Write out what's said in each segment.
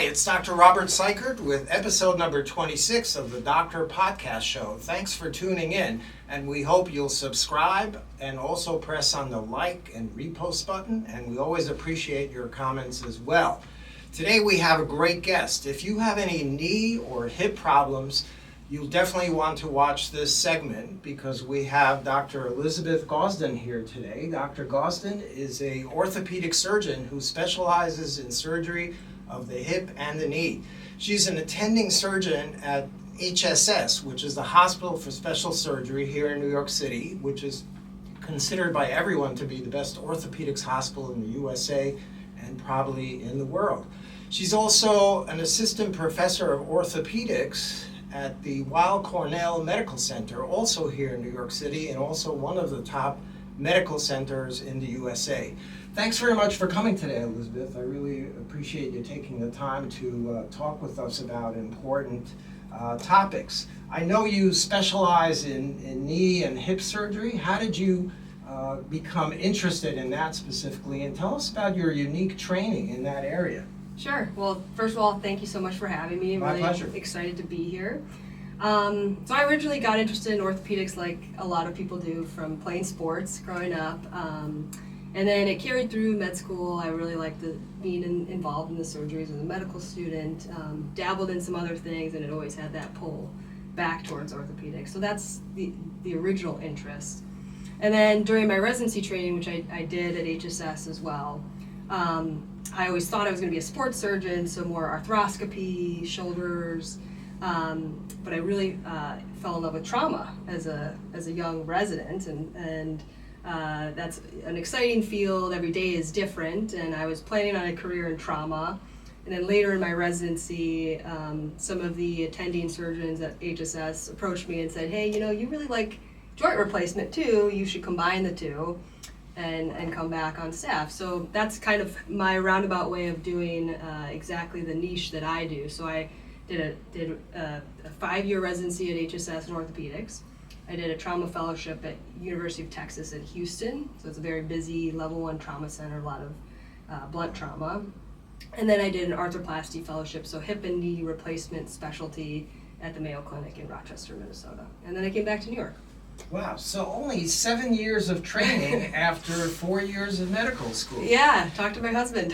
Hi, it's Dr. Robert Seichert with episode number 26 of the Doctor Podcast Show. Thanks for tuning in, and we hope you'll subscribe and also press on the like and repost button, and we always appreciate your comments as well. Today we have a great guest. If you have any knee or hip problems, you'll definitely want to watch this segment because we have Dr. Elizabeth Gausden here today. Dr. Gausden is an orthopedic surgeon who specializes in surgery of the hip and the knee. She's an attending surgeon at HSS, which is the Hospital for Special Surgery here in New York City, which is considered by everyone to be the best orthopedics hospital in the USA and probably in the world. She's also an assistant professor of orthopedics at the Weill Cornell Medical Center, also here in New York City, and also one of the top medical centers in the USA. Thanks very much for coming today, Elizabeth. I really appreciate you taking the time to talk with us about important topics. I know you specialize in knee and hip surgery. How did you become interested in that specifically? And tell us about your unique training in that area. Sure. Well, first of all, thank you so much for having me. I'm My really pleasure. excited to be here. So I originally got interested in orthopedics like a lot of people do from playing sports growing up. And then it carried through med school. I really liked being involved in the surgeries as a medical student, dabbled in some other things, and it always had that pull back towards orthopedics. So that's the original interest. And then during my residency training, which I did at HSS as well, I always thought I was going to be a sports surgeon, so more arthroscopy, shoulders, but I really fell in love with trauma as a young resident, and that's an exciting field. Every day is different, and I was planning on a career in trauma. And then later in my residency, some of the attending surgeons at HSS approached me and said, hey, you really like joint replacement too, you should combine the two and come back on staff. So that's kind of my roundabout way of doing exactly the niche that I do. So I did a 5-year residency at HSS in orthopedics. I did a trauma fellowship at University of Texas at Houston. So it's a very busy level 1 trauma center, a lot of blunt trauma. And then I did an arthroplasty fellowship, so hip and knee replacement specialty at the Mayo Clinic in Rochester, Minnesota. And then I came back to New York. Wow, so only 7 years of training after 4 years of medical school. Yeah, talk to my husband.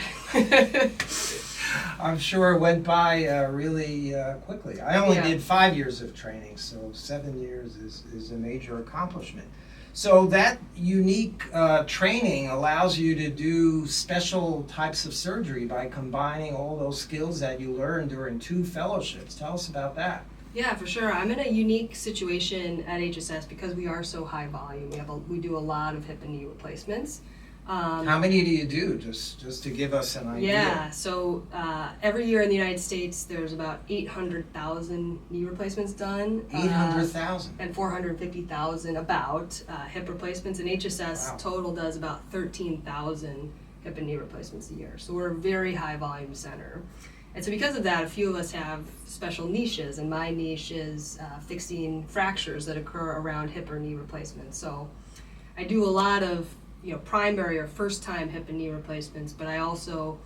I'm sure it went by really quickly. I only Yeah. did 5 years of training, so 7 years is a major accomplishment. So that unique training allows you to do special types of surgery by combining all those skills that you learned during 2 fellowships. Tell us about that. Yeah, for sure. I'm in a unique situation at HSS because we are so high volume. We do a lot of hip and knee replacements. How many do you do, just to give us an idea? Yeah, so every year in the United States, there's about 800,000 knee replacements done. 800,000. And 450,000 about hip replacements. And HSS Wow. total does about 13,000 hip and knee replacements a year. So we're a very high volume center. And so because of that, a few of us have special niches, and my niche is fixing fractures that occur around hip or knee replacements. So I do a lot of primary or first-time hip and knee replacements, but I also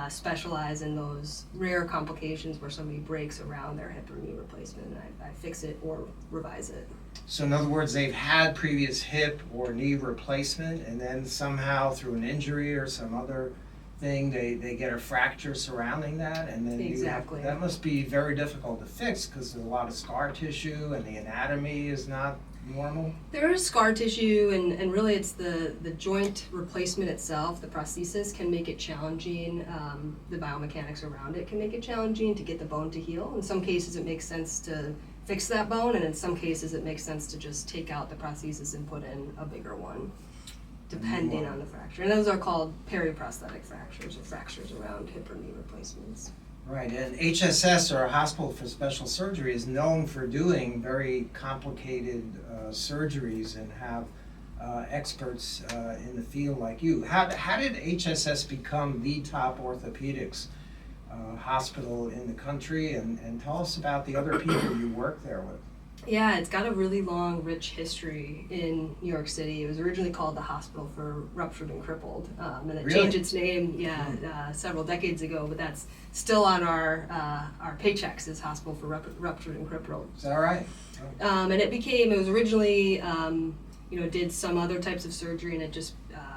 specialize in those rare complications where somebody breaks around their hip or knee replacement, and I fix it or revise it. So in other words, they've had previous hip or knee replacement, and then somehow through an injury or some other thing, they get a fracture surrounding that, and then Exactly. that must be very difficult to fix because there's a lot of scar tissue and the anatomy is not normal. There is scar tissue, and really it's the joint replacement itself, the prosthesis, can make it challenging. The biomechanics around it can make it challenging to get the bone to heal. In some cases it makes sense to fix that bone, and in some cases it makes sense to just take out the prosthesis and put in a bigger one, depending on the fracture. And those are called periprosthetic fractures, or fractures around hip or knee replacements. Right, and HSS, or Hospital for Special Surgery, is known for doing very complicated surgeries and have experts in the field like you. How did HSS become the top orthopedics hospital in the country, and tell us about the other people you work there with? Yeah, it's got a really long, rich history in New York City. It was originally called the Hospital for Ruptured and Crippled, and it Really? changed its name, several decades ago. But that's still on our paychecks as Hospital for Ruptured and Crippled. Is that right? And it was originally, did some other types of surgery, and it just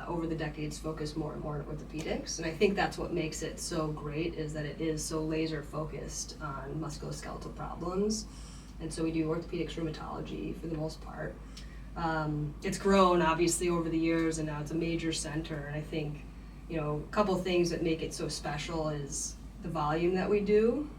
over the decades focused more and more on orthopedics. And I think that's what makes it so great, is that it is so laser focused on musculoskeletal problems. And so we do orthopedics, rheumatology for the most part. It's grown obviously over the years, and now it's a major center. And I think, a couple things that make it so special is the volume that we do.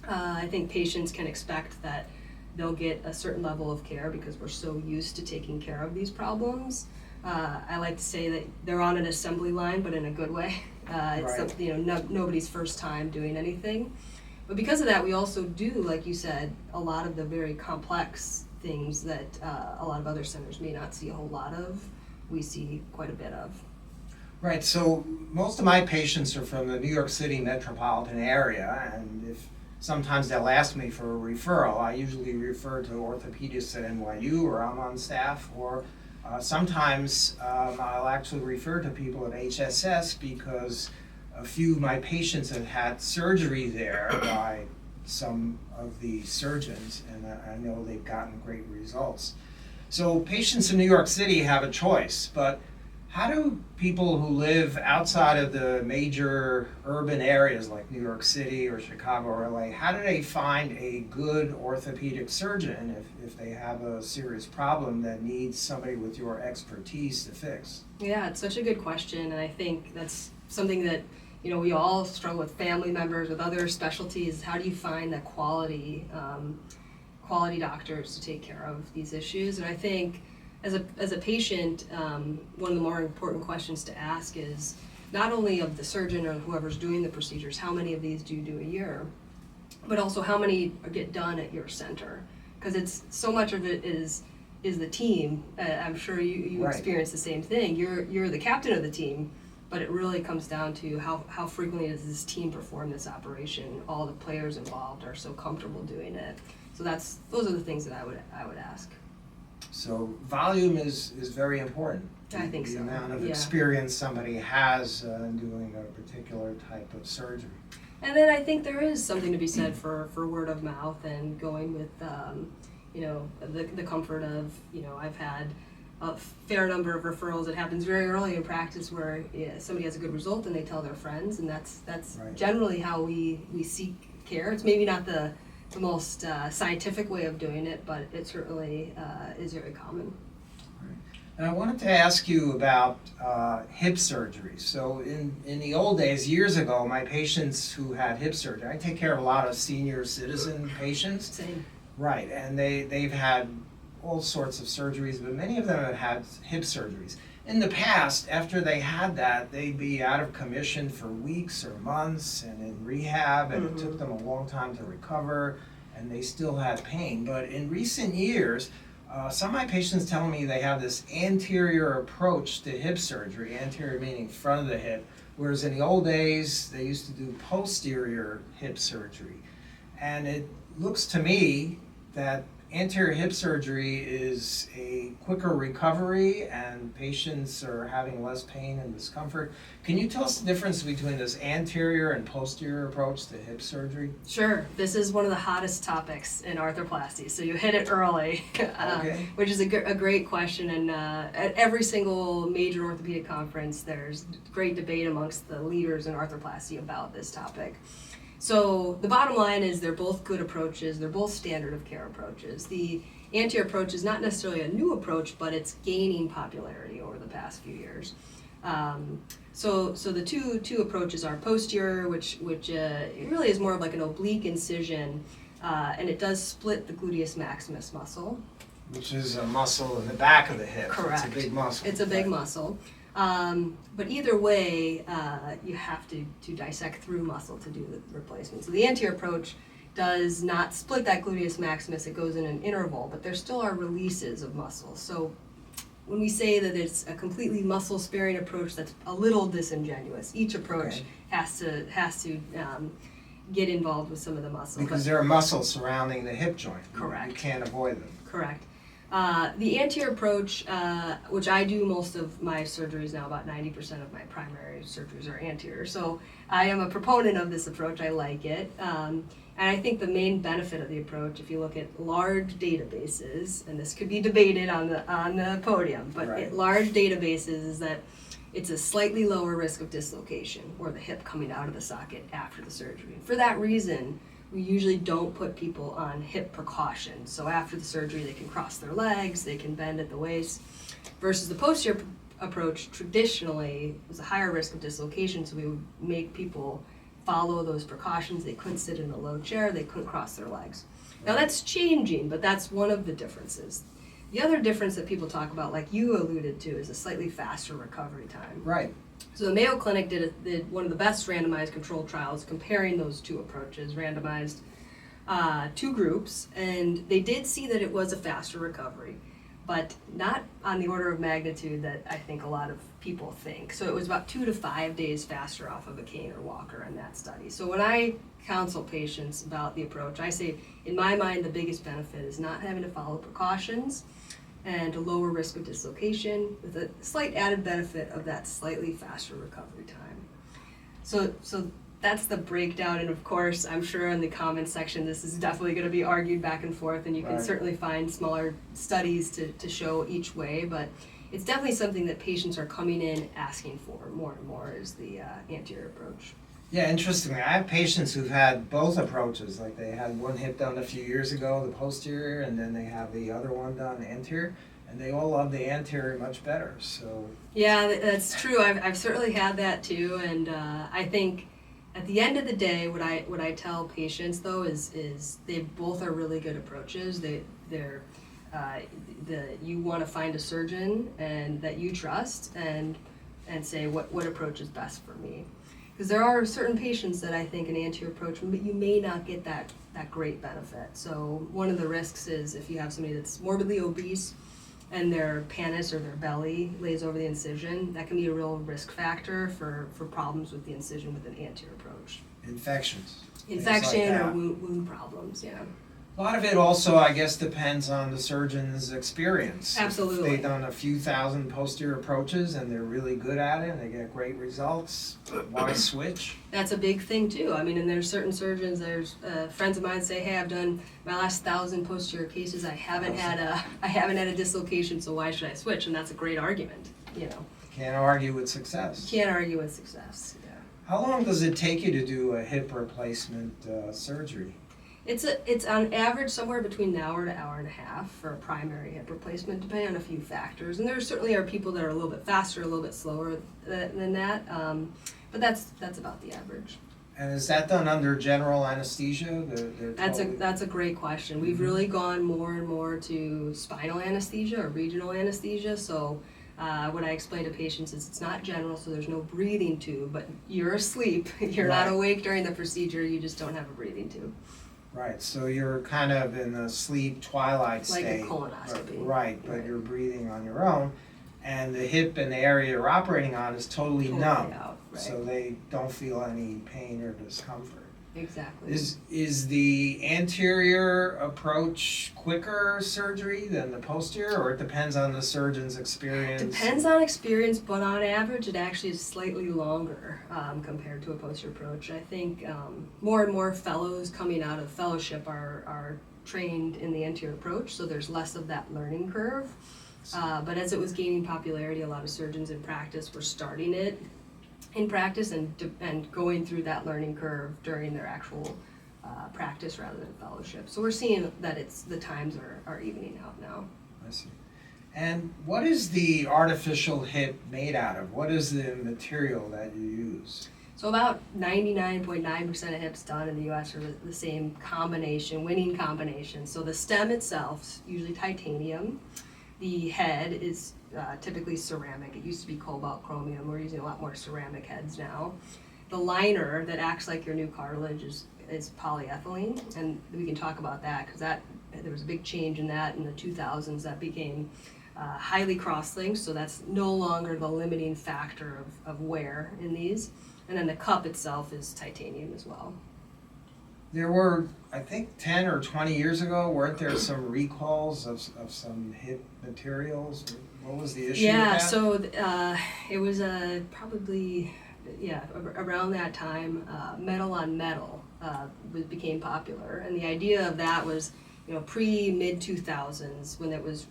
I think patients can expect that they'll get a certain level of care because we're so used to taking care of these problems. I like to say that they're on an assembly line, but in a good way. It's something, nobody's first time doing anything. But because of that, we also do, like you said, a lot of the very complex things that a lot of other centers may not see a whole lot of, we see quite a bit of. Right, so most of my patients are from the New York City metropolitan area, and if sometimes they'll ask me for a referral, I usually refer to orthopedists at NYU, or I'm on staff, or sometimes I'll actually refer to people at HSS because a few of my patients have had surgery there by some of the surgeons, and I know they've gotten great results. So patients in New York City have a choice, but how do people who live outside of the major urban areas like New York City or Chicago or LA, how do they find a good orthopedic surgeon if they have a serious problem that needs somebody with your expertise to fix? Yeah, it's such a good question, and I think that's something that we all struggle with, family members, with other specialties. How do you find that quality doctors to take care of these issues? And I think as a patient, one of the more important questions to ask is not only of the surgeon or whoever's doing the procedures, how many of these do you do a year, but also how many get done at your center? Because it's so much of it is the team. I'm sure you Right. experience the same thing. You're the captain of the team. But it really comes down to how frequently does this team perform this operation. All the players involved are so comfortable doing it. So those are the things that I would ask. So volume is very important. I think the so. amount of Yeah. experience somebody has in doing a particular type of surgery. And then I think there is something to be said for word of mouth and going with the comfort of I've had a fair number of referrals. It happens very early in practice where somebody has a good result and they tell their friends, and that's Right. generally how we seek care. It's maybe not the most scientific way of doing it, but it certainly is very common. Right. And I wanted to ask you about hip surgery. So in the old days, years ago, my patients who had hip surgery, I take care of a lot of senior citizen patients. Same. Right, and they've had all sorts of surgeries, but many of them have had hip surgeries. In the past, after they had that, they'd be out of commission for weeks or months and in rehab, and it took them a long time to recover, and they still had pain. But in recent years, some of my patients tell me they have this anterior approach to hip surgery, anterior meaning front of the hip, whereas in the old days, they used to do posterior hip surgery. And it looks to me that anterior hip surgery is a quicker recovery and patients are having less pain and discomfort. Can you tell us the difference between this anterior and posterior approach to hip surgery? Sure. This is one of the hottest topics in arthroplasty, so you hit it early, Okay. which is a great question. And at every single major orthopedic conference, there's great debate amongst the leaders in arthroplasty about this topic. So the bottom line is they're both good approaches. They're both standard of care approaches. The anterior approach is not necessarily a new approach, but it's gaining popularity over the past few years. So the two approaches are posterior, which it really is more of like an oblique incision, and it does split the gluteus maximus muscle. Which is a muscle in the back of the hip. Correct. It's a big muscle. It's a big muscle. But either way, you have to dissect through muscle to do the replacement. So the anterior approach does not split that gluteus maximus. It goes in an interval, but there still are releases of muscle. So when we say that it's a completely muscle-sparing approach, that's a little disingenuous. Each approach has to get involved with some of the muscle. Because there are muscles surrounding the hip joint. Correct. You can't avoid them. Correct. The anterior approach, which I do most of my surgeries now, about 90% of my primary surgeries are anterior. So I am a proponent of this approach. I like it. And I think the main benefit of the approach, if you look at large databases, and this could be debated on the podium, but Right. at large databases is that it's a slightly lower risk of dislocation or the hip coming out of the socket after the surgery. For that reason, we usually don't put people on hip precautions. So after the surgery, they can cross their legs, they can bend at the waist, versus the posterior approach traditionally was a higher risk of dislocation, so we would make people follow those precautions. They couldn't sit in a low chair, they couldn't cross their legs. Now that's changing, but that's one of the differences. The other difference that people talk about, like you alluded to, is a slightly faster recovery time. Right. So the Mayo Clinic did one of the best randomized controlled trials comparing those two approaches, randomized two groups, and they did see that it was a faster recovery, but not on the order of magnitude that I think a lot of people think. So it was about 2 to 5 days faster off of a cane or walker in that study. So when I counsel patients about the approach, I say, in my mind, the biggest benefit is not having to follow precautions and a lower risk of dislocation with a slight added benefit of that slightly faster recovery time. So that's the breakdown, and of course, I'm sure in the comments section, this is definitely going to be argued back and forth, and you can Right. certainly find smaller studies to show each way, but it's definitely something that patients are coming in asking for more and more is the anterior approach. Yeah, interestingly, I have patients who've had both approaches. Like they had one hip done a few years ago, the posterior, and then they have the other one done, anterior, and they all love the anterior much better. So Yeah, that's true. I've certainly had that too, and I think at the end of the day, what I tell patients though is they both are really good approaches. You want to find a surgeon and that you trust and say what approach is best for me. Because there are certain patients that I think an anterior approach, but you may not get that great benefit. So one of the risks is if you have somebody that's morbidly obese and their pannus or their belly lays over the incision, that can be a real risk factor for problems with the incision with an anterior approach. infections. Infection things like or that. wound problems, yeah. A lot of it also, I guess, depends on the surgeon's experience. Absolutely. If they've done a few thousand posterior approaches and they're really good at it and they get great results, why switch? That's a big thing too. I mean, and there's certain surgeons, there's friends of mine say, hey, I've done my last 1,000 posterior cases, I haven't had a dislocation, so why should I switch? And that's a great argument, you know. Can't argue with success. Can't argue with success, yeah. How long does it take you to do a hip replacement surgery? It's on average somewhere between an hour to hour and a half for a primary hip replacement, depending on a few factors. And there certainly are people that are a little bit faster, a little bit slower than that, but that's about the average. And is that done under general anesthesia? That's a great question. We've really gone more and more to spinal anesthesia or regional anesthesia. So what I explain to patients is it's not general, so there's no breathing tube, but you're asleep. You're not awake during the procedure. You just don't have a breathing tube. Right, so you're kind of in a sleep twilight Like state. a colonoscopy. Right, but you're breathing on your own. And the hip and the area you're operating on is totally numb. Out, right. So they don't feel any pain or discomfort. Exactly. Is the anterior approach quicker surgery than the posterior, or it depends on the surgeon's experience? Depends on experience, but on average it actually is slightly longer compared to a posterior approach. I think more and more fellows coming out of fellowship are trained in the anterior approach, so there's less of that learning curve. But as it was gaining popularity, a lot of surgeons in practice were starting it in practice and going through that learning curve during their actual practice rather than fellowship. So we're seeing that the times are evening out now. I see. And what is the artificial hip made out of? What is the material that you use? So about 99.9% of hips done in the U.S. are the same combination, winning combination. So the stem itself is usually titanium. The head is typically ceramic. It used to be cobalt chromium. We're using a lot more ceramic heads now. The liner that acts like your new cartilage is polyethylene, and we can talk about that because there was a big change in that in the 2000s. That became highly cross-linked, so that's no longer the limiting factor of wear in these. And then the cup itself is titanium as well. There were, I think, 10 or 20 years ago, weren't there some recalls of some hip materials? What was the issue with that? So it was probably, around that time, metal on metal became popular. And the idea of that was, pre-mid-2000s, when it was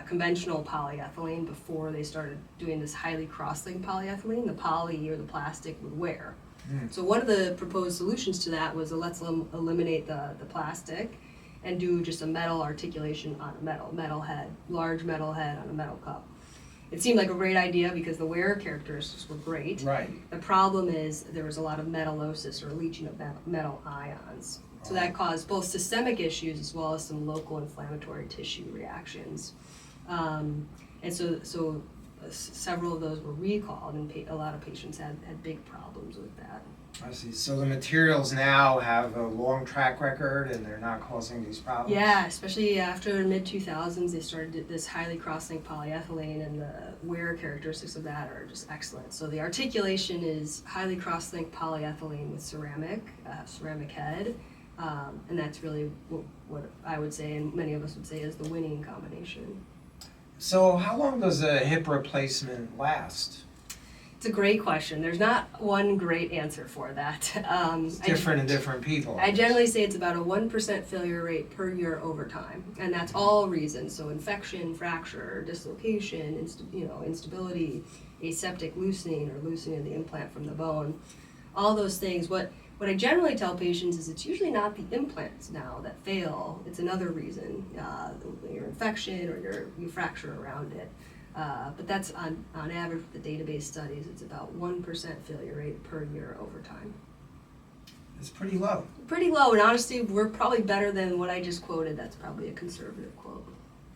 conventional polyethylene before they started doing this highly cross-linked polyethylene, the poly or the plastic would wear. So one of the proposed solutions to that was let's eliminate the plastic and do just a metal articulation on a metal head, large metal head on a metal cup. It seemed like a great idea because the wear characteristics were great. Right. The problem is there was a lot of metallosis, or leaching of metal ions. So that caused both systemic issues as well as some local inflammatory tissue reactions. And so several of those were recalled, and a lot of patients had big problems with that. I see. So the materials now have a long track record and they're not causing these problems? Yeah, especially after mid-2000s, they started this highly cross-linked polyethylene, and the wear characteristics of that are just excellent. So the articulation is highly cross-linked polyethylene with ceramic head, and that's really what I would say, and many of us would say, is the winning combination. So how long does a hip replacement last? It's a great question. There's not one great answer for that. It's different in different people. I generally say it's about a 1% failure rate per year over time, and that's all reasons. So infection, fracture, dislocation, instability, aseptic loosening or loosening of the implant from the bone, all those things. What I generally tell patients is it's usually not the implants now that fail. It's another reason, your infection or you fracture around it. But that's on average with the database studies, it's about 1% failure rate per year over time. It's pretty low. Pretty low, and honestly, we're probably better than what I just quoted. That's probably a conservative quote.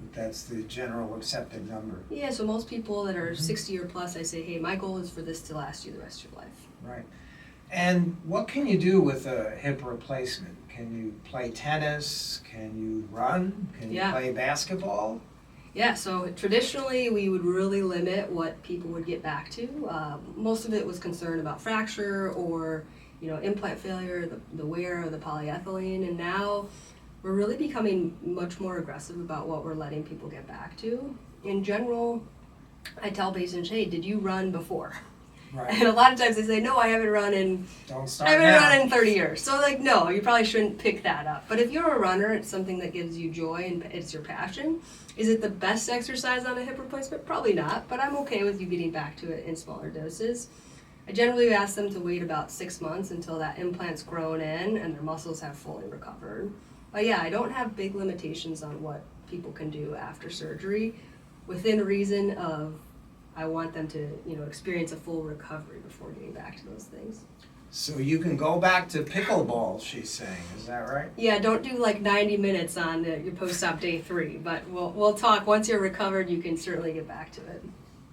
But that's the general accepted number. Yeah, so most people that are 60 or plus, I say, hey, my goal is for this to last you the rest of your life. Right. And what can you do with a hip replacement? Can you play tennis? Can you run? Can you play basketball? Yeah, so traditionally we would really limit what people would get back to. Most of it was concerned about fracture or implant failure, the wear of the polyethylene, and now we're really becoming much more aggressive about what we're letting people get back to. In general, I tell patients, hey, did you run before? Right. And a lot of times they say, no, I haven't run in 30 years. So no, you probably shouldn't pick that up. But if you're a runner, it's something that gives you joy and it's your passion. Is it the best exercise on a hip replacement? Probably not, but I'm okay with you getting back to it in smaller doses. I generally ask them to wait about 6 months until that implant's grown in and their muscles have fully recovered. But yeah, I don't have big limitations on what people can do after surgery, within reason of I want them to, experience a full recovery before getting back to those things. So you can go back to pickleball, she's saying. Is that right? Yeah, don't do like 90 minutes on your post-op day 3, but we'll talk. Once you're recovered, you can certainly get back to it.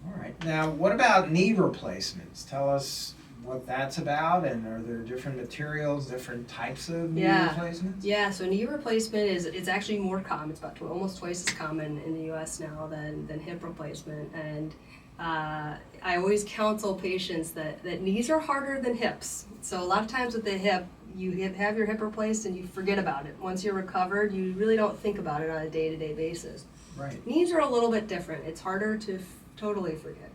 All right. Now, what about knee replacements? Tell us what that's about, and are there different materials, different types of knee replacements? Yeah, so knee replacement is actually more common. It's about almost twice as common in the U.S. now than hip replacement, and I always counsel patients that knees are harder than hips. So a lot of times with the hip, you have your hip replaced and you forget about it. Once you're recovered, you really don't think about it on a day-to-day basis. Right. Knees are a little bit different. It's harder to totally forget.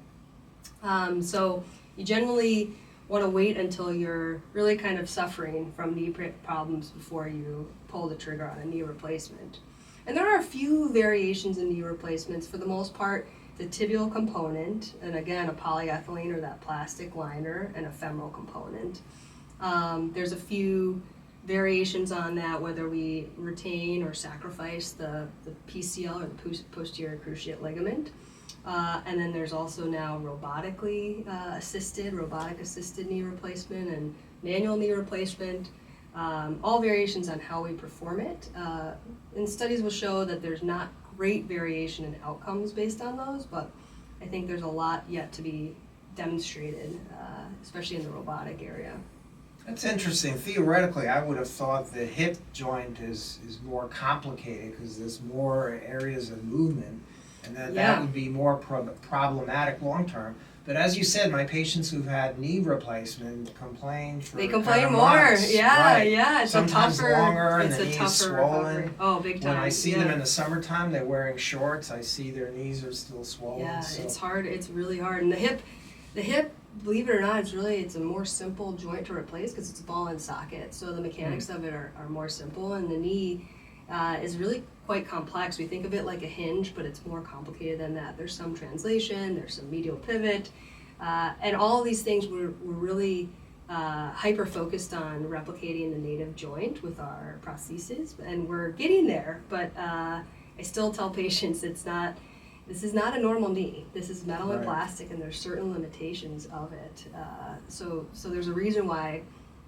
So you generally want to wait until you're really kind of suffering from knee problems before you pull the trigger on a knee replacement. And there are a few variations in knee replacements. For the most part, the tibial component, and again, a polyethylene or that plastic liner, and a femoral component. There's a few variations on that, whether we retain or sacrifice the PCL or the posterior cruciate ligament. And then there's also now robotic assisted knee replacement and manual knee replacement. All variations on how we perform it. And studies will show that there's not great variation in outcomes based on those, but I think there's a lot yet to be demonstrated, especially in the robotic area. That's interesting. Theoretically, I would have thought the hip joint is more complicated because there's more areas of movement, and that would be more problematic long term. But as you said, my patients who've had knee replacement complain for They complain kind of more. months. Yeah, Right. yeah. It's Sometimes a tougher, longer, and it's the a knee is tougher swollen. recovery. Oh, big time. When I see yeah. them in the summertime, they're wearing shorts. I see their knees are still swollen. Yeah, so. it's hard. It's really hard. And the hip, believe it or not, it's a more simple joint to replace because it's a ball and socket. So the mechanics of it are more simple. And the knee is really quite complex. We think of it like a hinge, but it's more complicated than that. There's some translation. There's some medial pivot. And all of these things we're really hyper focused on replicating the native joint with our prostheses, and we're getting there. But I still tell patients this is not a normal knee. This is metal and plastic, and there's certain limitations of it. So there's a reason why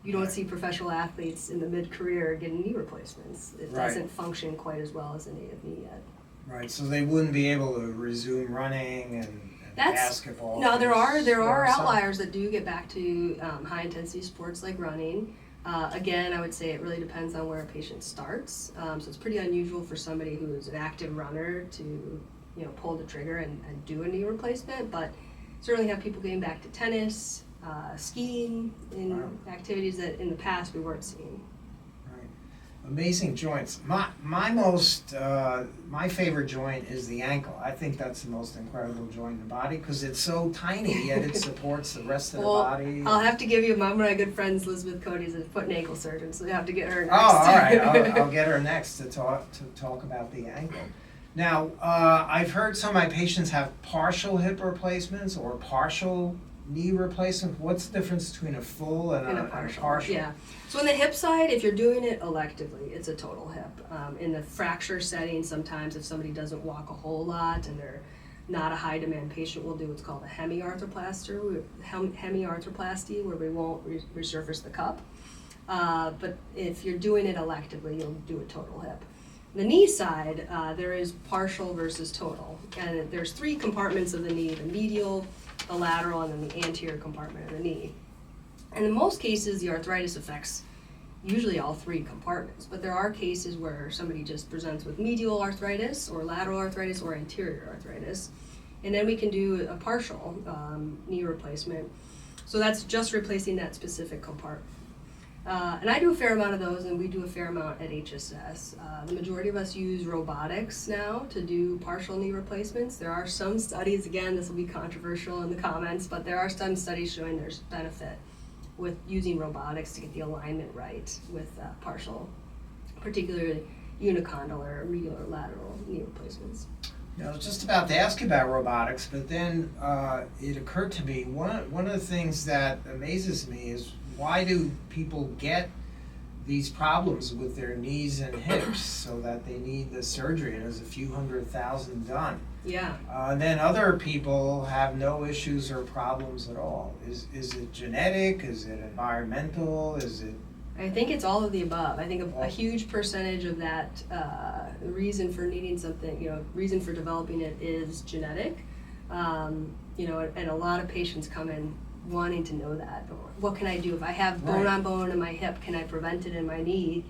you don't see professional athletes in the mid-career getting knee replacements. It doesn't function quite as well as a native knee yet. Right. So they wouldn't be able to resume running and basketball. No, there are outliers that do get back to high intensity sports like running. Again, I would say it really depends on where a patient starts. So it's pretty unusual for somebody who's an active runner to pull the trigger and do a knee replacement, but certainly have people getting back to tennis, skiing, in activities that in the past we weren't seeing. Amazing joints. My favorite joint is the ankle. I think that's the most incredible joint in the body because it's so tiny, yet it supports the rest of the body. I'll have to give you one of my good friends, Elizabeth Cody's a foot and ankle surgeon, so you have to get her next. Oh, all right. I'll get her next to talk about the ankle. Now, I've heard some of my patients have partial hip replacements or partial knee replacement. What's the difference between a full and a partial? Yeah. So on the hip side, if you're doing it electively, it's a total hip. In the fracture setting, sometimes if somebody doesn't walk a whole lot and they're not a high demand patient, we'll do what's called a hemiarthroplasty, where we won't resurface the cup. But if you're doing it electively, you'll do a total hip. The knee side, there is partial versus total. And there's 3 compartments of the knee: the medial, the lateral, and then the anterior compartment of the knee. And in most cases, the arthritis affects usually all 3 compartments, but there are cases where somebody just presents with medial arthritis or lateral arthritis or anterior arthritis, and then we can do a partial knee replacement. So that's just replacing that specific compartment. And I do a fair amount of those, and we do a fair amount at HSS. The majority of us use robotics now to do partial knee replacements. There are some studies, again, this will be controversial in the comments, but there are some studies showing there's benefit with using robotics to get the alignment right with partial, particularly unicondylar or medial or lateral knee replacements. I was just about to ask you about robotics, but then it occurred to me, one of the things that amazes me is why do people get these problems with their knees and hips so that they need the surgery, and there's a few $100,000 done. Yeah. And then other people have no issues or problems at all. Is it genetic? Is it environmental? Is it? I think it's all of the above. I think a huge percentage of that reason for needing something, reason for developing it is genetic. And a lot of patients come in wanting to know that. What can I do? If I have bone on bone in my hip, can I prevent it in my knee?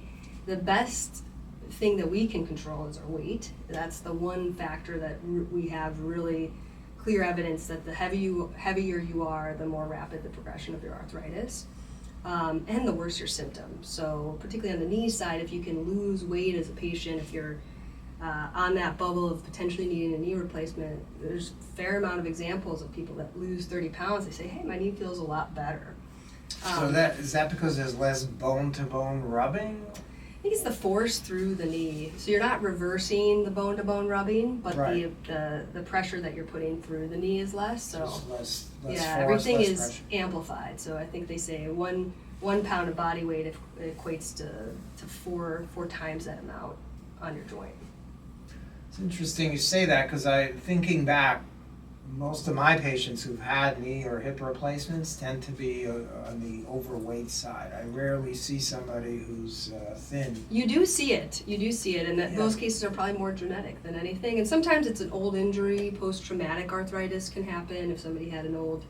The best thing that we can control is our weight. That's the one factor that we have really clear evidence that the heavier you are, the more rapid the progression of your arthritis. And the worse your symptoms. So particularly on the knee side, if you can lose weight as a patient, if you're on that bubble of potentially needing a knee replacement, there's a fair amount of examples of people that lose 30 pounds. They say, hey, my knee feels a lot better. So is that because there's less bone-to-bone rubbing? I think it's the force through the knee. So you're not reversing the bone-to-bone rubbing, but the pressure that you're putting through the knee is less. So less force, everything is pressure. Amplified. So I think they say one pound of body weight equates to four times that amount on your joint. It's interesting you say that because thinking back, most of my patients who've had knee or hip replacements tend to be on the overweight side. I rarely see somebody who's thin. You do see it, and those cases are probably more genetic than anything. And sometimes it's an old injury, post-traumatic arthritis can happen if somebody had an old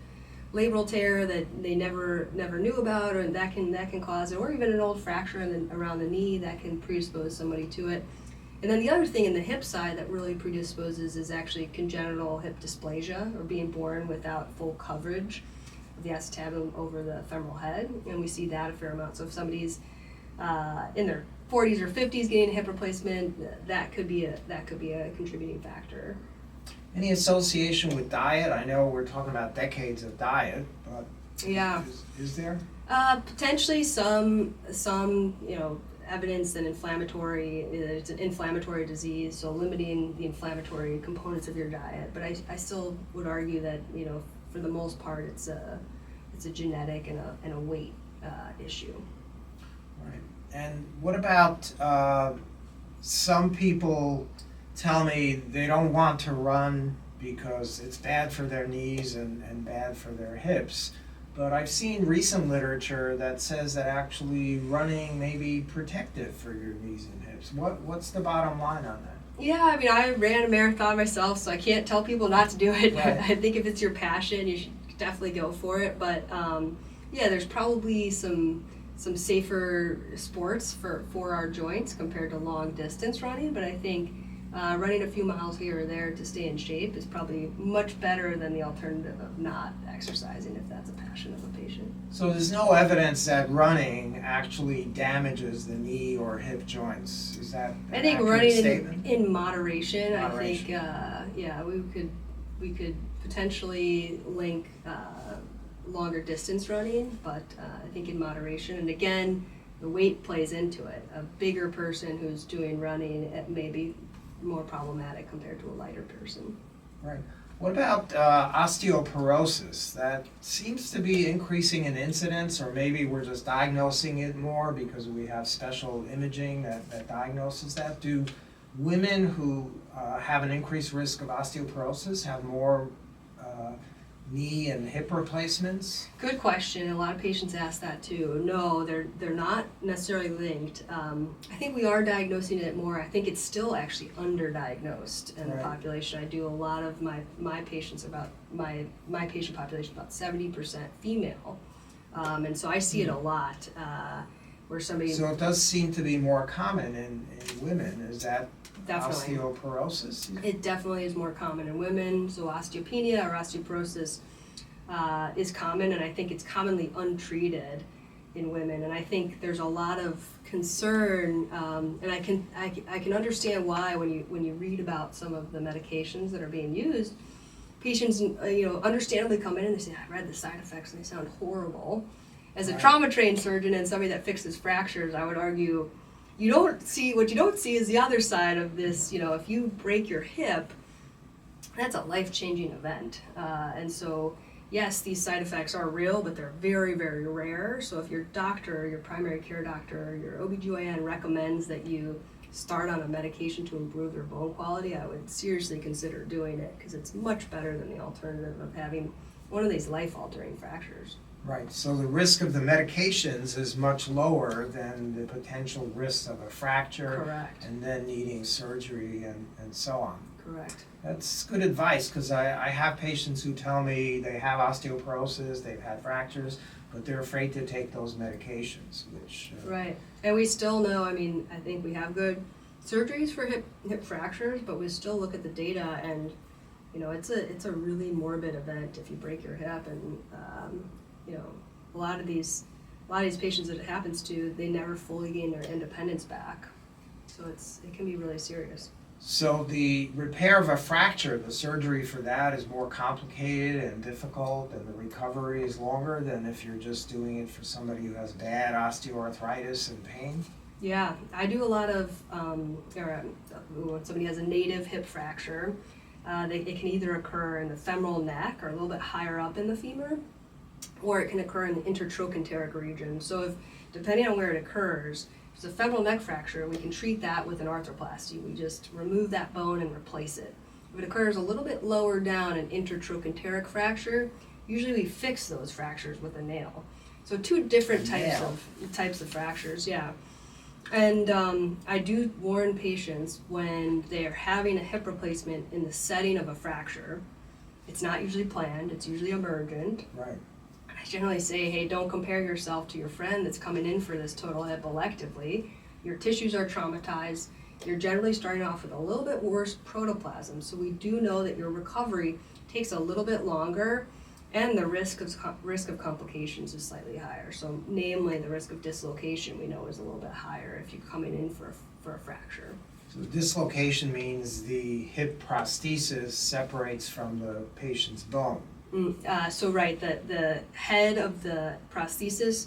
labral tear that they never knew about, or that can cause it, or even an old fracture around the knee that can predispose somebody to it. And then the other thing in the hip side that really predisposes is actually congenital hip dysplasia, or being born without full coverage of the acetabulum over the femoral head, and we see that a fair amount. So if somebody's in their 40s or 50s getting a hip replacement, that could be a contributing factor. Any association with diet? I know we're talking about decades of diet, but Yeah. is there? Potentially some evidence that it's an inflammatory disease, so limiting the inflammatory components of your diet. But I still would argue that for the most part it's a genetic and a weight issue. Right. And what about some people tell me they don't want to run because it's bad for their knees and bad for their hips. But I've seen recent literature that says that actually running may be protective for your knees and hips. What's the bottom line on that? Yeah, I mean, I ran a marathon myself, so I can't tell people not to do it. Right. I think if it's your passion, you should definitely go for it. But yeah, there's probably some safer sports for our joints compared to long distance running. But I think running a few miles here or there to stay in shape is probably much better than the alternative of not exercising if that's a passion of a patient. So there's no evidence that running actually damages the knee or hip joints. Is that an I think accurate running statement? in moderation. Moderation. I think we could potentially link longer distance running, but I think in moderation. And again, the weight plays into it. A bigger person who's doing running, it may be more problematic compared to a lighter person. Right. What about osteoporosis? That seems to be increasing in incidence, or maybe we're just diagnosing it more because we have special imaging that diagnoses that. Do women who have an increased risk of osteoporosis have more knee and hip replacements? Good question. A lot of patients ask that too. No, they're not necessarily linked. I think we are diagnosing it more. I think it's still actually underdiagnosed in the population. I do a lot of my patients my patient population about 70% female, and so I see it a lot where somebody. So it does seem to be more common in women. Is that Definitely. Osteoporosis? It definitely is more common in women. So osteopenia or osteoporosis is common, and I think it's commonly untreated in women. And I think there's a lot of concern, and I can understand why when you read about some of the medications that are being used, patients understandably come in and they say, I read the side effects and they sound horrible. As a trauma trained surgeon and somebody that fixes fractures, I would argue what you don't see is the other side of this. If you break your hip, that's a life-changing event. And so, yes, these side effects are real, but they're very, very rare. So if your doctor, your primary care doctor, your OBGYN recommends that you start on a medication to improve their bone quality, I would seriously consider doing it because it's much better than the alternative of having one of these life-altering fractures. Right, so the risk of the medications is much lower than the potential risks of a fracture. Correct. And then needing surgery and so on. Correct. That's good advice because I have patients who tell me they have osteoporosis, they've had fractures, but they're afraid to take those medications, which... Right, and we still know, I think we have good surgeries for hip fractures, but we still look at the data and, it's a really morbid event if you break your hip, and a lot of these patients that it happens to, they never fully gain their independence back. So it can be really serious. So the repair of a fracture, the surgery for that is more complicated and difficult, and the recovery is longer than if you're just doing it for somebody who has bad osteoarthritis and pain? Yeah, I do a lot of, when somebody has a native hip fracture, it can either occur in the femoral neck or a little bit higher up in the femur, or it can occur in the intertrochanteric region. So depending on where it occurs, if it's a femoral neck fracture, we can treat that with an arthroplasty. We just remove that bone and replace it. If it occurs a little bit lower down, an intertrochanteric fracture, usually we fix those fractures with a nail. So two different types of fractures, yeah. And I do warn patients when they are having a hip replacement in the setting of a fracture. It's not usually planned, it's usually emergent. Right. I generally say, hey, don't compare yourself to your friend that's coming in for this total hip electively. Your tissues are traumatized. you're generally starting off with a little bit worse protoplasm. So we do know that your recovery takes a little bit longer, and the risk of complications is slightly higher. So namely, the risk of dislocation we know is a little bit higher if you're coming in for a fracture. So dislocation means the hip prosthesis separates from the patient's bone. So right, the head of the prosthesis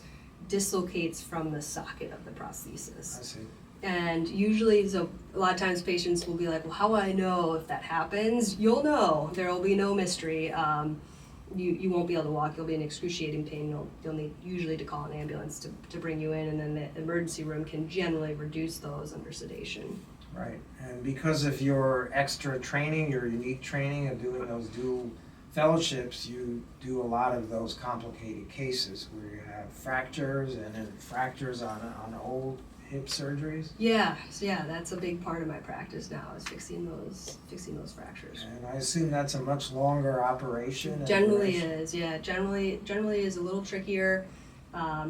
dislocates from the socket of the prosthesis. I see. And usually, so a lot of times patients will be like, well, how will I know if that happens? You'll know. There will be no mystery. You won't be able to walk. You'll be in excruciating pain. You'll need usually to call an ambulance to bring you in, and then the emergency room can generally reduce those under sedation. Right, and because of your extra training, your unique training of doing those dual fellowships, you do a lot of those complicated cases where you have fractures and then fractures on old hip surgeries. Yeah, so yeah, that's a big part of my practice now is fixing those fractures. And I assume that's a much longer operation. Generally is, yeah. Generally is a little trickier,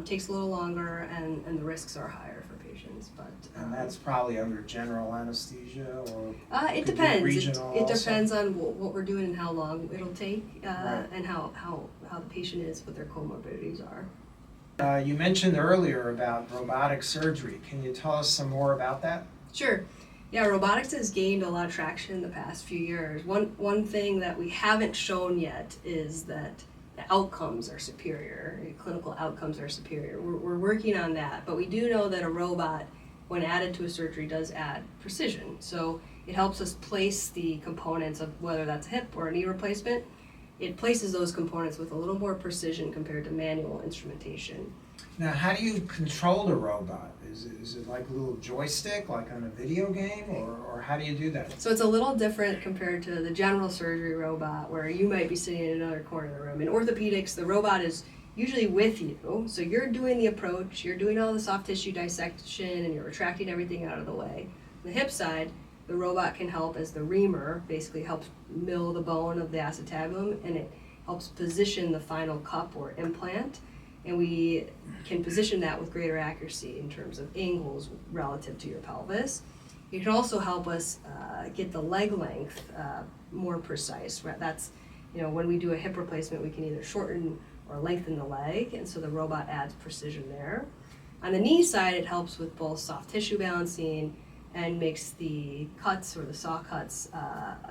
takes a little longer, and the risks are higher for patients. But and that's probably under general anesthesia, or it depends. Regional it also? Depends on what we're doing and how long it'll take, Right. and how the patient is, what their comorbidities are. You mentioned earlier about robotic surgery. Can you tell us some more about that? Sure. Yeah, robotics has gained a lot of traction in the past few years. One thing that we haven't shown yet is that the outcomes are superior, clinical outcomes are superior. We're working on that, but we do know that a robot, when added to a surgery, does add precision. So it helps us place the components of whether that's a hip or a knee replacement. It places those components with a little more precision compared to manual instrumentation. Now, how do you control the robot? Is it like a little joystick, like on a video game, or how do you do that? So it's a little different compared to the general surgery robot where you might be sitting in another corner of the room. In orthopedics, the robot is usually with you, so you're doing the approach, you're doing all the soft tissue dissection, and you're retracting everything out of the way. On the hip side, the robot can help as the reamer, basically helps mill the bone of the acetabulum, and it helps position the final cup or implant. And we can position that with greater accuracy in terms of angles relative to your pelvis. It can also help us get the leg length more precise. That's, when we do a hip replacement, we can either shorten or lengthen the leg, and so the robot adds precision there. On the knee side, it helps with both soft tissue balancing and makes the cuts or the saw cuts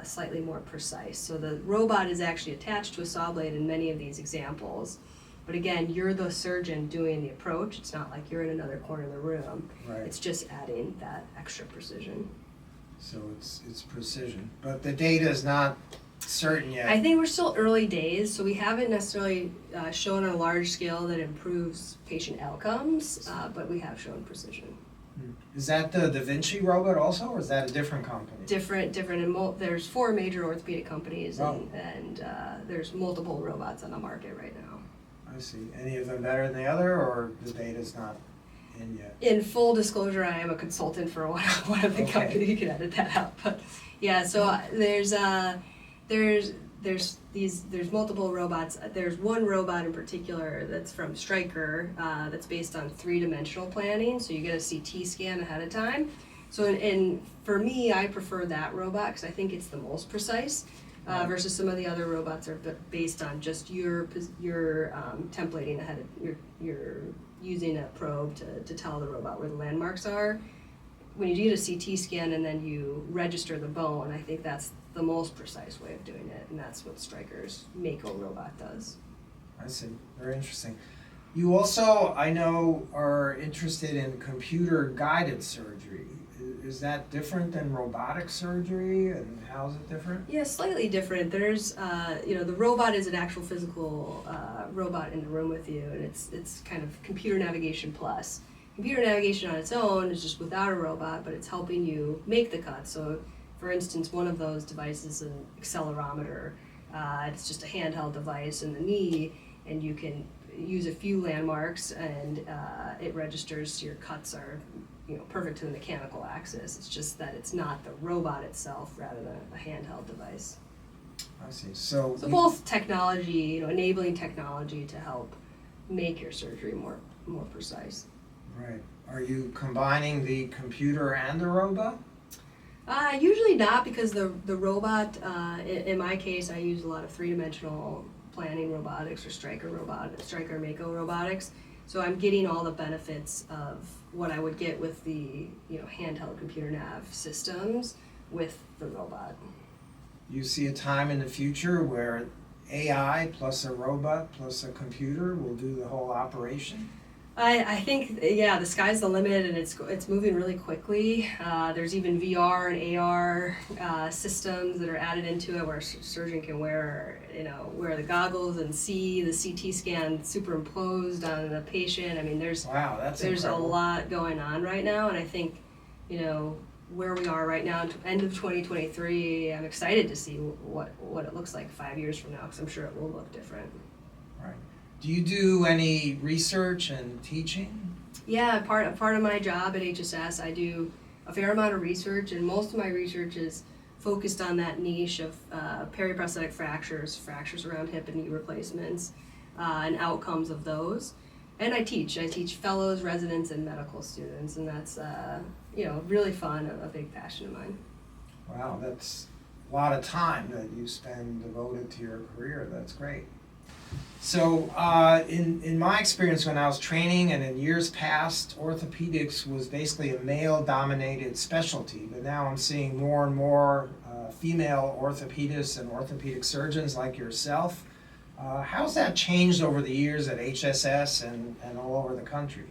slightly more precise. So the robot is actually attached to a saw blade in many of these examples. But again, you're the surgeon doing the approach. It's not like you're in another corner of the room. Right. It's just adding that extra precision. So it's precision, but the data is not certain yet. I think we're still early days, so we haven't necessarily shown on a large scale that improves patient outcomes, but we have shown precision. Is that the Da Vinci robot also, or is that a different company? Different, and there's 4 major orthopedic companies, Oh. and there's multiple robots on the market right now. I see. Any of them better than the other, or the data's not in yet? In full disclosure, I am a consultant for one of the Okay. companies. You can edit that out, but yeah. So there's multiple robots. There's one robot in particular that's from Stryker that's based on 3-dimensional planning. So you get a CT scan ahead of time. So for me, I prefer that robot because I think it's the most precise. Versus some of the other robots are based on just your templating ahead of you're using a probe to tell the robot where the landmarks are. When you get a CT scan and then you register the bone, I think that's the most precise way of doing it, and that's what Stryker's Mako robot does. I see. Very interesting. You also, I know, are interested in computer-guided surgery. Is that different than robotic surgery, and how is it different? Yeah, slightly different. There's, the robot is an actual physical robot in the room with you, and it's kind of computer navigation plus. Computer navigation on its own is just without a robot, but it's helping you make the cut. So, for instance, one of those devices is an accelerometer. It's just a handheld device in the knee, and you can use a few landmarks, and it registers your cuts are perfect to the mechanical axis. It's just that it's not the robot itself, rather than a handheld device. I see. So Both technology, enabling technology to help make your surgery more precise. Right. Are you combining the computer and the robot? Usually not, because the robot, in my case, I use a lot of three-dimensional planning robotics or Striker Mako robotics. So I'm getting all the benefits of what I would get with the handheld computer nav systems with the robot. You see a time in the future where AI plus a robot plus a computer will do the whole operation? I think, yeah, the sky's the limit, and it's moving really quickly. There's even VR and AR systems that are added into it, where a surgeon can wear the goggles and see the CT scan superimposed on the patient. I mean, there's incredible. a lot going on right now, and I think, where we are right now, end of 2023, I'm excited to see what it looks like 5 years from now, because I'm sure it will look different. Right. Do you do any research and teaching? Yeah, part of my job at HSS, I do a fair amount of research, and most of my research is focused on that niche of periprosthetic fractures around hip and knee replacements, and outcomes of those. And I teach fellows, residents, and medical students, and that's really fun, a big passion of mine. Wow, that's a lot of time that you spend devoted to your career. That's great. So in my experience when I was training and in years past, orthopedics was basically a male-dominated specialty, but now I'm seeing more and more female orthopedists and orthopedic surgeons like yourself. How's that changed over the years at HSS and all over the country?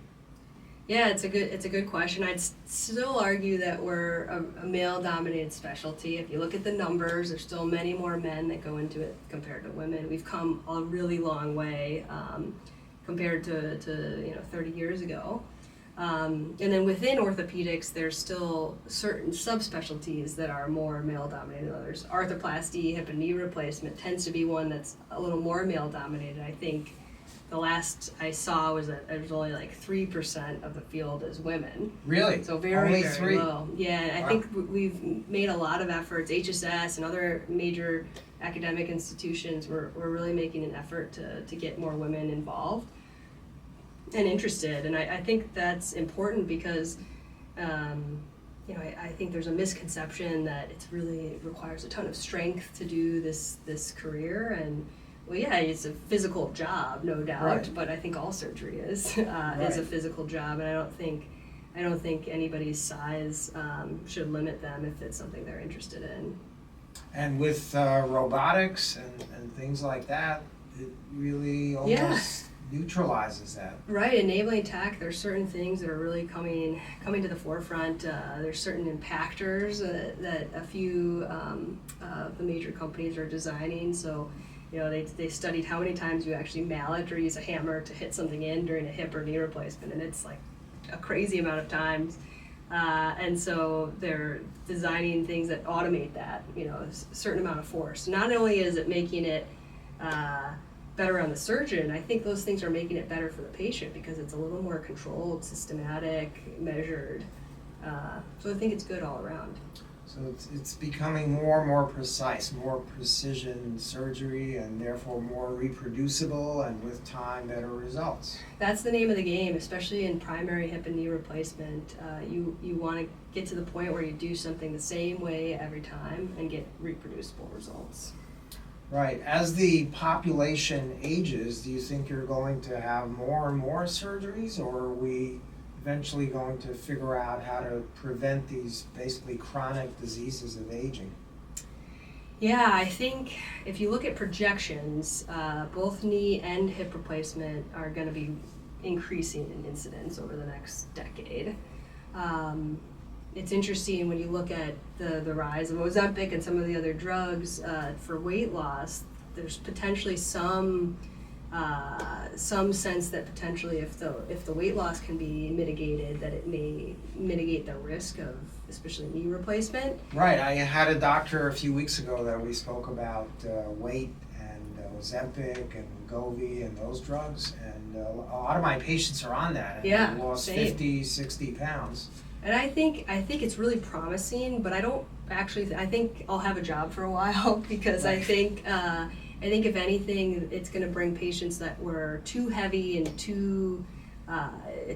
Yeah, it's a good question. I'd still argue that we're a male-dominated specialty. If you look at the numbers, there's still many more men that go into it compared to women. We've come a really long way compared to 30 years ago. And then within orthopedics, there's still certain subspecialties that are more male-dominated than others. Arthroplasty, hip and knee replacement tends to be one that's a little more male-dominated. I think the last I saw was that there's only like 3% of the field is women. Really? So very, very 3? low. Yeah, and I think we've made a lot of efforts. HSS and other major academic institutions, we're really making an effort to get more women involved and interested. And I think that's important because I think there's a misconception that it really requires a ton of strength to do this career. And well, yeah, it's a physical job, no doubt, right. But I think all surgery is a physical job, and I don't think anybody's size should limit them if it's something they're interested in. And with robotics and things like that, it really almost neutralizes that. Right, enabling tech, there's certain things that are really coming to the forefront. There's certain impactors that a few of the major companies are designing. So, they studied how many times you actually mallet or use a hammer to hit something in during a hip or knee replacement, and it's like a crazy amount of times. And so they're designing things that automate that, a certain amount of force. Not only is it making it better on the surgeon, I think those things are making it better for the patient because it's a little more controlled, systematic, measured. So I think it's good all around. So it's becoming more and more precise, more precision surgery, and therefore more reproducible, and with time, better results. That's the name of the game, especially in primary hip and knee replacement. You want to get to the point where you do something the same way every time and get reproducible results. Right. As the population ages, do you think you're going to have more and more surgeries, or are we eventually going to figure out how to prevent these basically chronic diseases of aging? Yeah, I think if you look at projections, both knee and hip replacement are going to be increasing in incidence over the next decade. It's interesting when you look at the rise of Ozempic and some of the other drugs for weight loss. There's potentially some sense that potentially if the weight loss can be mitigated, that it may mitigate the risk of especially knee replacement. Right. I had a doctor a few weeks ago that we spoke about weight and Ozempic and Wegovy and those drugs, and a lot of my patients are on that, and they lost 50, 60 pounds. And I think it's really promising, but I don't actually. I think I'll have a job for a while because I think if anything, it's going to bring patients that were too heavy and too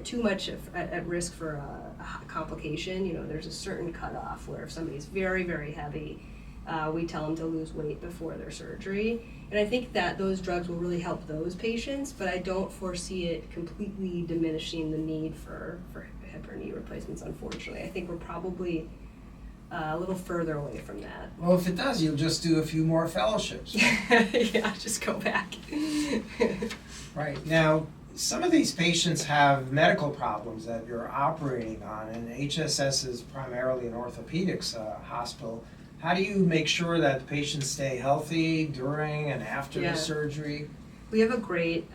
too much at risk for a complication. You know, there's a certain cutoff where if somebody's very, very heavy, we tell them to lose weight before their surgery. And I think that those drugs will really help those patients, but I don't foresee it completely diminishing the need for hip or knee replacements, unfortunately. I think we're probably a little further away from that. Well, if it does, you'll just do a few more fellowships. Yeah, just go back. Right. Now, some of these patients have medical problems that you're operating on, and HSS is primarily an orthopedics hospital. How do you make sure that the patients stay healthy during and after the surgery? We have a great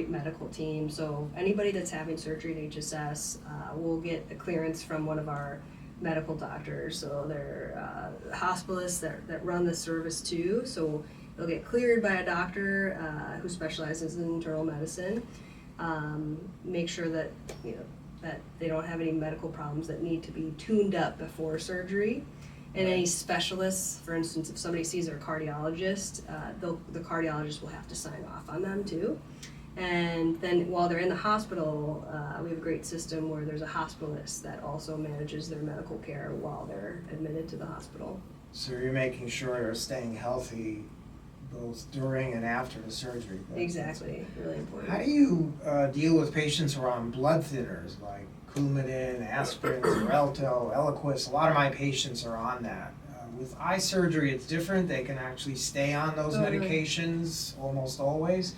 medical team. So anybody that's having surgery at HSS will get a clearance from one of our medical doctors. So they're hospitalists that run the service too. So they'll get cleared by a doctor who specializes in internal medicine. Make sure that that they don't have any medical problems that need to be tuned up before surgery. And any specialists, for instance, if somebody sees their cardiologist, the cardiologist will have to sign off on them too. And then while they're in the hospital, we have a great system where there's a hospitalist that also manages their medical care while they're admitted to the hospital. So you're making sure they're staying healthy both during and after the surgery. Exactly, really important. How do you deal with patients who are on blood thinners like Coumadin, aspirin, Xarelto, Eliquis? A lot of my patients are on that. With eye surgery, it's different. They can actually stay on those medications almost always.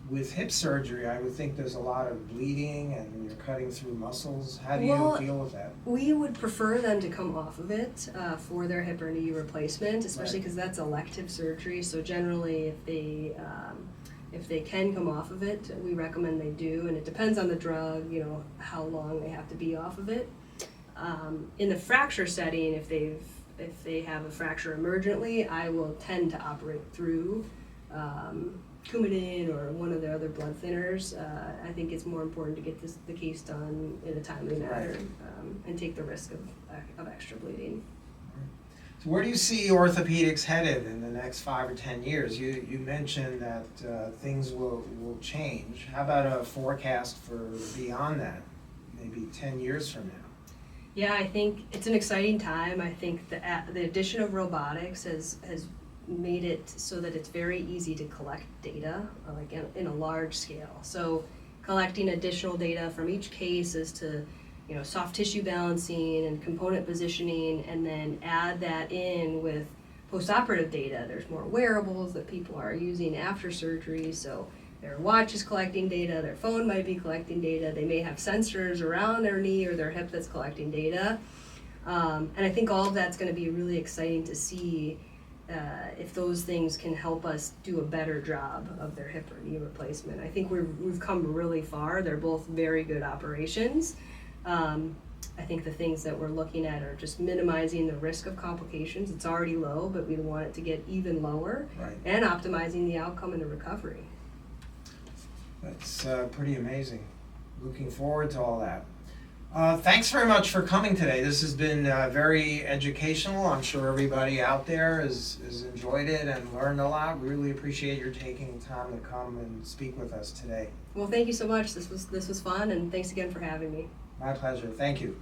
With hip surgery, I would think there's a lot of bleeding and you're cutting through muscles. How do you deal with that? We would prefer them to come off of it for their hip or knee replacement, especially because that's elective surgery. So generally, if they can come off of it, we recommend they do, and it depends on the drug, how long they have to be off of it. In the fracture setting, if they have a fracture emergently, I will tend to operate through Coumadin or one of the other blood thinners. I think it's more important to get the case done in a timely manner and take the risk of extra bleeding. So where do you see orthopedics headed in the next 5 or 10 years? You mentioned that things will change. How about a forecast for beyond that, maybe 10 years from now? Yeah, I think it's an exciting time. I think the addition of robotics has made it so that it's very easy to collect data, like in a large scale. So collecting additional data from each case as to soft tissue balancing and component positioning, and then add that in with postoperative data. There's more wearables that people are using after surgery, so their watch is collecting data, their phone might be collecting data, they may have sensors around their knee or their hip that's collecting data. And I think all of that's going to be really exciting to see if those things can help us do a better job of their hip or knee replacement. I think we've come really far. They're both very good operations. I think the things that we're looking at are just minimizing the risk of complications. It's already low, but we want it to get even lower, and optimizing the outcome and the recovery. That's pretty amazing. Looking forward to all that. Thanks very much for coming today. This has been very educational. I'm sure everybody out there has enjoyed it and learned a lot. We really appreciate your taking the time to come and speak with us today. Well, thank you so much. This was fun, and thanks again for having me. My pleasure. Thank you.